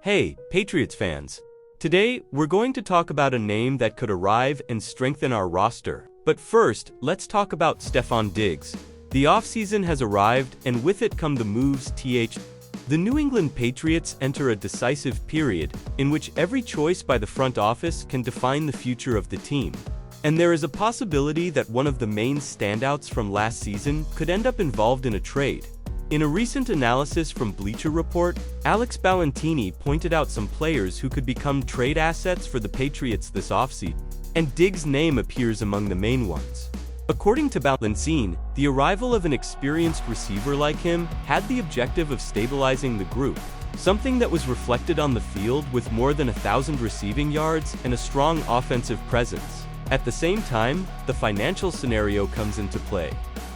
Hey, Patriots fans! Today, we're going to talk about a name that could arrive and strengthen our roster. But first, let's talk about Stefon Diggs. The offseason has arrived, and with it come the moves. The New England Patriots enter a decisive period in which every choice by the front office can define the future of the team. And there is a possibility that one of the main standouts from last season could end up involved in a trade. In a recent analysis from Bleacher Report, Alex Ballantini pointed out some players who could become trade assets for the Patriots this offseason, and Diggs' name appears among the main ones. According to Ballantini, the arrival of an experienced receiver like him had the objective of stabilizing the group, something that was reflected on the field with more than 1,000 receiving yards and a strong offensive presence. At the same time, the financial scenario comes into play,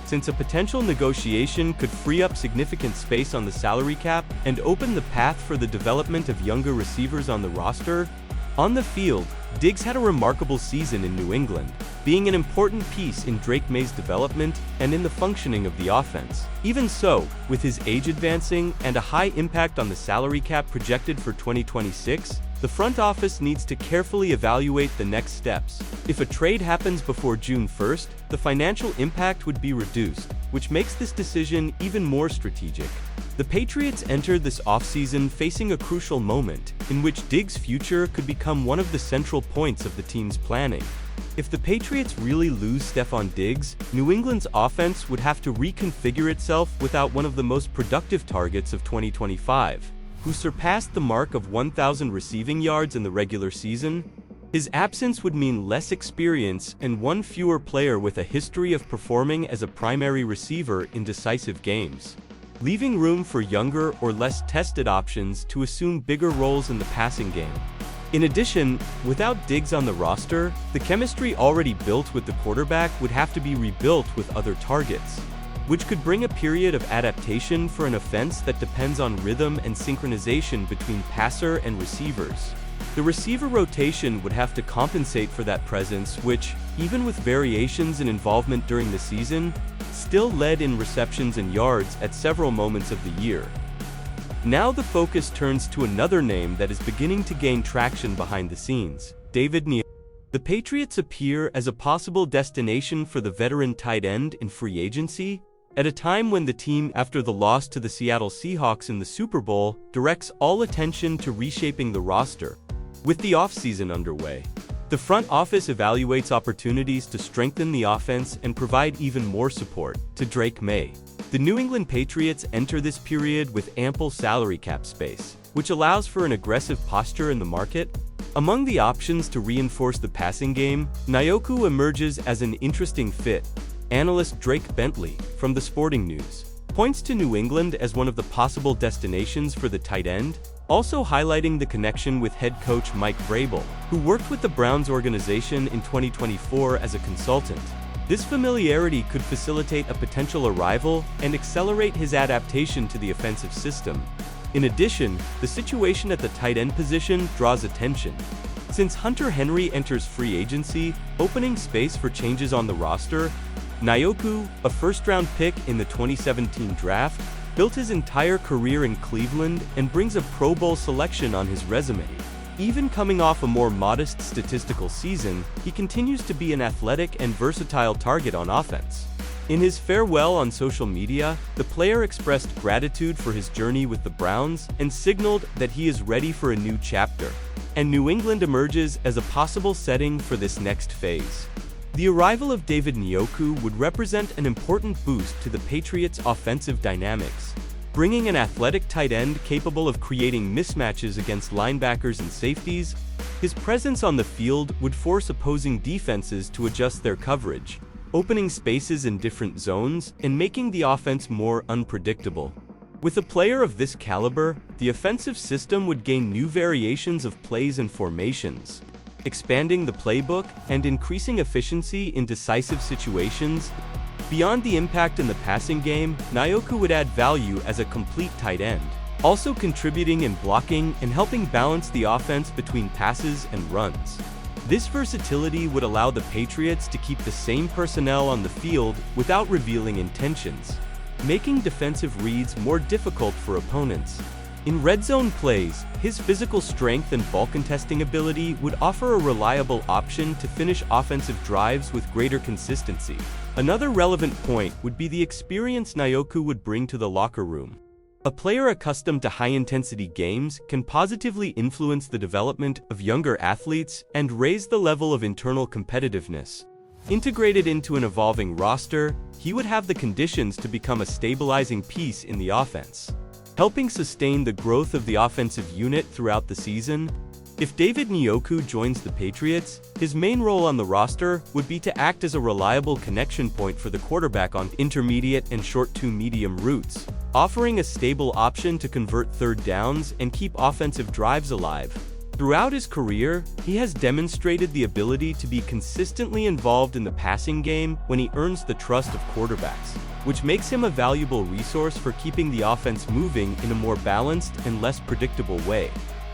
since a potential negotiation could free up significant space on the salary cap and open the path for the development of younger receivers on the roster. On the field, Diggs had a remarkable season in New England, being an important piece in Drake Maye's development and in the functioning of the offense. Even so, with his age advancing and a high impact on the salary cap projected for 2026, the front office needs to carefully evaluate the next steps. If a trade happens before June 1st, the financial impact would be reduced, which makes this decision even more strategic. The Patriots entered this offseason facing a crucial moment, in which Diggs' future could become one of the central points of the team's planning. If the Patriots really lose Stefon Diggs, New England's offense would have to reconfigure itself without one of the most productive targets of 2025, who surpassed the mark of 1,000 receiving yards in the regular season. His absence would mean less experience and one fewer player with a history of performing as a primary receiver in decisive games, leaving room for younger or less tested options to assume bigger roles in the passing game. In addition, without Diggs on the roster, the chemistry already built with the quarterback would have to be rebuilt with other targets, which could bring a period of adaptation for an offense that depends on rhythm and synchronization between passer and receivers. The receiver rotation would have to compensate for that presence, which, even with variations in involvement during the season, still led in receptions and yards at several moments of the year. Now the focus turns to another name that is beginning to gain traction behind the scenes: David Njoku. The Patriots appear as a possible destination for the veteran tight end in free agency, at a time when the team, after the loss to the Seattle Seahawks in the Super Bowl, directs all attention to reshaping the roster. With the offseason underway, the front office evaluates opportunities to strengthen the offense and provide even more support to Drake Maye. The New England Patriots enter this period with ample salary cap space, which allows for an aggressive posture in the market. Among the options to reinforce the passing game, Njoku emerges as an interesting fit. Analyst Drake Bentley, from the Sporting News, points to New England as one of the possible destinations for the tight end, also highlighting the connection with head coach Mike Vrabel, who worked with the Browns organization in 2024 as a consultant. This familiarity could facilitate a potential arrival and accelerate his adaptation to the offensive system. In addition, the situation at the tight end position draws attention, since Hunter Henry enters free agency, opening space for changes on the roster. Njoku, a first-round pick in the 2017 draft, built his entire career in Cleveland and brings a Pro Bowl selection on his resume. Even coming off a more modest statistical season, he continues to be an athletic and versatile target on offense. In his farewell on social media, the player expressed gratitude for his journey with the Browns and signaled that he is ready for a new chapter, and New England emerges as a possible setting for this next phase. The arrival of David Njoku would represent an important boost to the Patriots' offensive dynamics, bringing an athletic tight end capable of creating mismatches against linebackers and safeties. His presence on the field would force opposing defenses to adjust their coverage, opening spaces in different zones and making the offense more unpredictable. With a player of this caliber, the offensive system would gain new variations of plays and formations, expanding the playbook and increasing efficiency in decisive situations. Beyond the impact in the passing game, Njoku would add value as a complete tight end, also contributing in blocking and helping balance the offense between passes and runs. This versatility would allow the Patriots to keep the same personnel on the field without revealing intentions, making defensive reads more difficult for opponents. In red zone plays, his physical strength and ball contesting ability would offer a reliable option to finish offensive drives with greater consistency. Another relevant point would be the experience Njoku would bring to the locker room. A player accustomed to high-intensity games can positively influence the development of younger athletes and raise the level of internal competitiveness. Integrated into an evolving roster, he would have the conditions to become a stabilizing piece in the offense, helping sustain the growth of the offensive unit throughout the season. If David Njoku joins the Patriots, his main role on the roster would be to act as a reliable connection point for the quarterback on intermediate and short to medium routes, offering a stable option to convert third downs and keep offensive drives alive. Throughout his career, he has demonstrated the ability to be consistently involved in the passing game when he earns the trust of quarterbacks, which makes him a valuable resource for keeping the offense moving in a more balanced and less predictable way.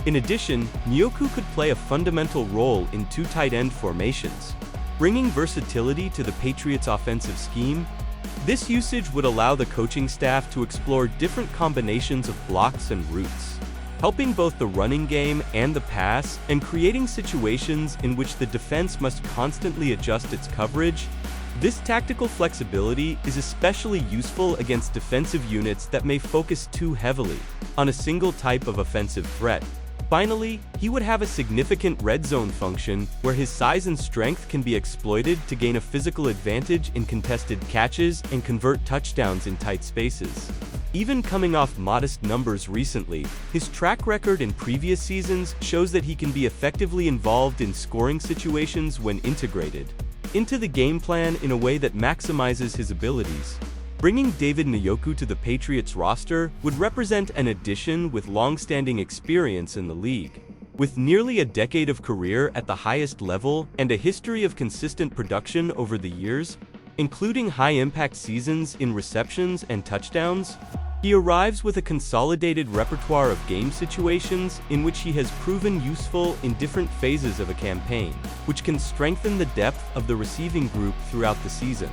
In addition, Njoku could play a fundamental role in two tight end formations, bringing versatility to the Patriots' offensive scheme. This usage would allow the coaching staff to explore different combinations of blocks and routes, helping both the running game and the pass, and creating situations in which the defense must constantly adjust its coverage. This tactical flexibility is especially useful against defensive units that may focus too heavily on a single type of offensive threat. Finally, he would have a significant red zone function where his size and strength can be exploited to gain a physical advantage in contested catches and convert touchdowns in tight spaces. Even coming off modest numbers recently, his track record in previous seasons shows that he can be effectively involved in scoring situations when integrated into the game plan in a way that maximizes his abilities. Bringing David Njoku to the Patriots roster would represent an addition with long-standing experience in the league. With nearly a decade of career at the highest level and a history of consistent production over the years, including high-impact seasons in receptions and touchdowns, he arrives with a consolidated repertoire of game situations in which he has proven useful in different phases of a campaign, which can strengthen the depth of the receiving group throughout the season.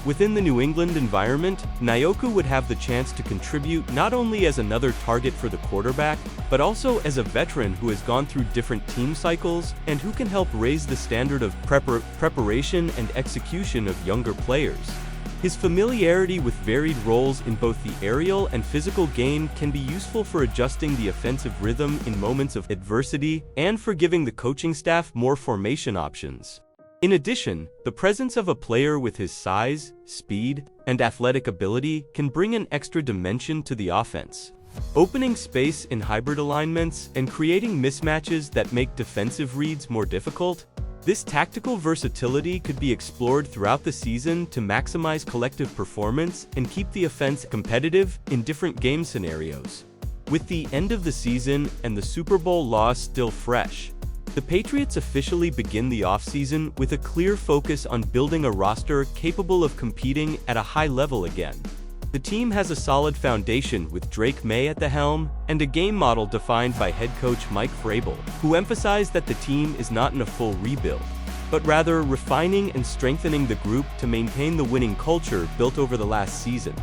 Within the New England environment, Njoku would have the chance to contribute not only as another target for the quarterback, but also as a veteran who has gone through different team cycles and who can help raise the standard of preparation and execution of younger players. His familiarity with varied roles in both the aerial and physical game can be useful for adjusting the offensive rhythm in moments of adversity and for giving the coaching staff more formation options. In addition, the presence of a player with his size, speed, and athletic ability can bring an extra dimension to the offense, opening space in hybrid alignments and creating mismatches that make defensive reads more difficult. This tactical versatility could be explored throughout the season to maximize collective performance and keep the offense competitive in different game scenarios. With the end of the season and the Super Bowl loss still fresh, the Patriots officially begin the offseason with a clear focus on building a roster capable of competing at a high level again. The team has a solid foundation with Drake Maye at the helm and a game model defined by head coach Mike Vrabel, who emphasized that the team is not in a full rebuild, but rather refining and strengthening the group to maintain the winning culture built over the last season.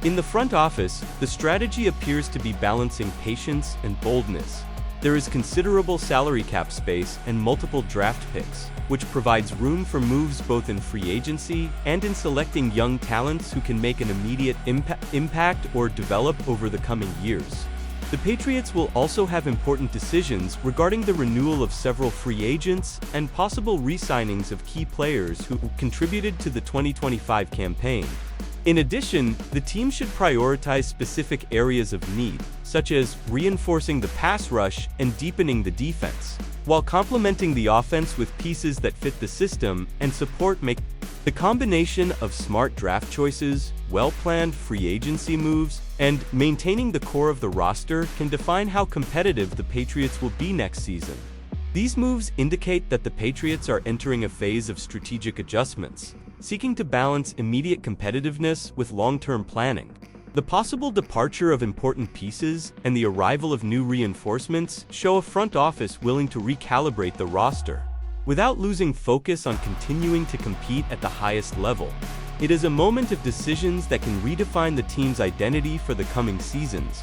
In the front office, the strategy appears to be balancing patience and boldness. There is considerable salary cap space and multiple draft picks, which provides room for moves both in free agency and in selecting young talents who can make an immediate impact or develop over the coming years. The Patriots will also have important decisions regarding the renewal of several free agents and possible re-signings of key players who contributed to the 2025 campaign. In addition, the team should prioritize specific areas of need, such as reinforcing the pass rush and deepening the defense, while complementing the offense with pieces that fit the system and support. The combination of smart draft choices, well-planned free agency moves, and maintaining the core of the roster can define how competitive the Patriots will be next season. These moves indicate that the Patriots are entering a phase of strategic adjustments, seeking to balance immediate competitiveness with long-term planning. The possible departure of important pieces and the arrival of new reinforcements show a front office willing to recalibrate the roster, without losing focus on continuing to compete at the highest level. It is a moment of decisions that can redefine the team's identity for the coming seasons.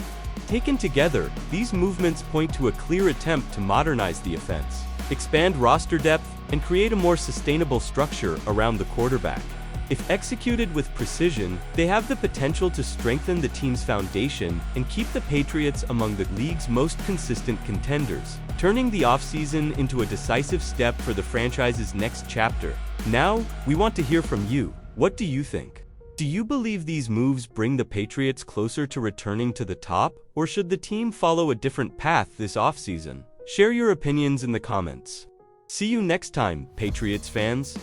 Taken together, these movements point to a clear attempt to modernize the offense, expand roster depth, and create a more sustainable structure around the quarterback. If executed with precision, they have the potential to strengthen the team's foundation and keep the Patriots among the league's most consistent contenders, turning the offseason into a decisive step for the franchise's next chapter. Now, we want to hear from you. What do you think? Do you believe these moves bring the Patriots closer to returning to the top, or should the team follow a different path this offseason? Share your opinions in the comments. See you next time, Patriots fans.